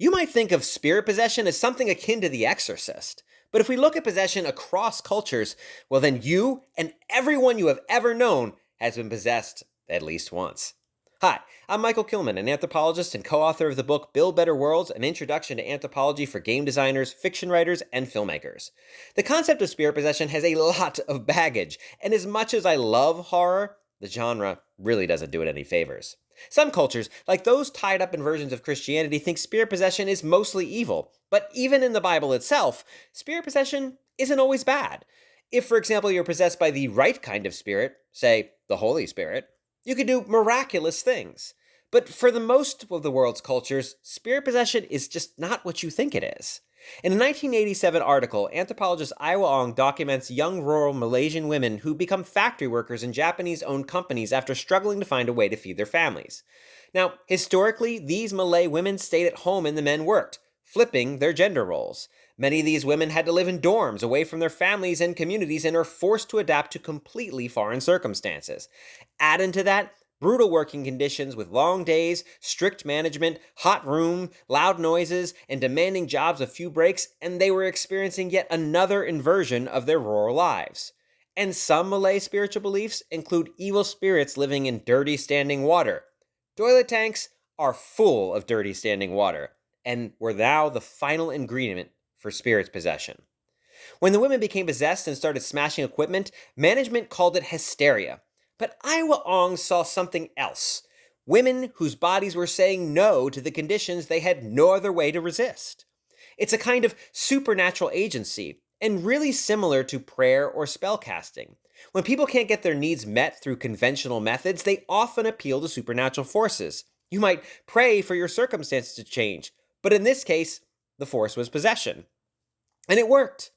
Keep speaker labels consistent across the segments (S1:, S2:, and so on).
S1: You might think of spirit possession as something akin to The Exorcist. But if we look at possession across cultures, well, then you and everyone you have ever known has been possessed at least once. Hi, I'm Michael Kilman, an anthropologist and co-author of the book Build Better Worlds, an introduction to anthropology for game designers, fiction writers, and filmmakers. The concept of spirit possession has a lot of baggage, and as much as I love horror, the genre really doesn't do it any favors. Some cultures, like those tied up in versions of Christianity, think spirit possession is mostly evil. But even in the Bible itself, spirit possession isn't always bad. If, for example, you're possessed by the right kind of spirit, say, the Holy Spirit, you can do miraculous things. But for the most of the world's cultures, spirit possession is just not what you think it is. In a 1987 article, anthropologist Aihwa Ong documents young rural Malaysian women who become factory workers in Japanese-owned companies after struggling to find a way to feed their families. Now, historically, these Malay women stayed at home and the men worked, flipping their gender roles. Many of these women had to live in dorms away from their families and communities and are forced to adapt to completely foreign circumstances. Add into that brutal working conditions with long days, strict management, hot room, loud noises, and demanding jobs with few breaks, and they were experiencing yet another inversion of their rural lives. And some Malay spiritual beliefs include evil spirits living in dirty standing water. Toilet tanks are full of dirty standing water, and were now the final ingredient for spirits possession. When the women became possessed and started smashing equipment, management called it hysteria. But Aihwa Ong saw something else. Women whose bodies were saying no to the conditions they had no other way to resist. It's a kind of supernatural agency, and really similar to prayer or spellcasting. When people can't get their needs met through conventional methods, they often appeal to supernatural forces. You might pray for your circumstances to change, but in this case, the force was possession. And it worked.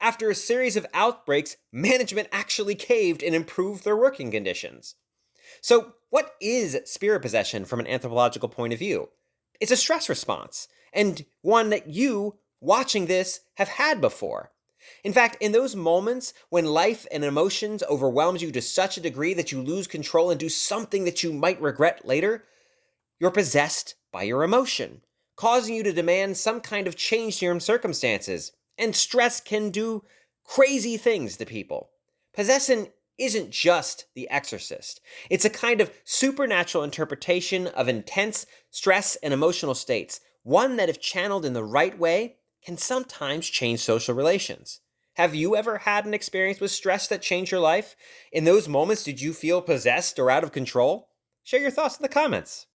S1: After a series of outbreaks, management actually caved and improved their working conditions. So, what is spirit possession from an anthropological point of view? It's a stress response, and one that you, watching this, have had before. In fact, in those moments when life and emotions overwhelms you to such a degree that you lose control and do something that you might regret later, you're possessed by your emotion, causing you to demand some kind of change to your circumstances. And stress can do crazy things to people. Possession isn't just The Exorcist. It's a kind of supernatural interpretation of intense stress and emotional states, one that, if channeled in the right way, can sometimes change social relations. Have you ever had an experience with stress that changed your life? In those moments, did you feel possessed or out of control? Share your thoughts in the comments.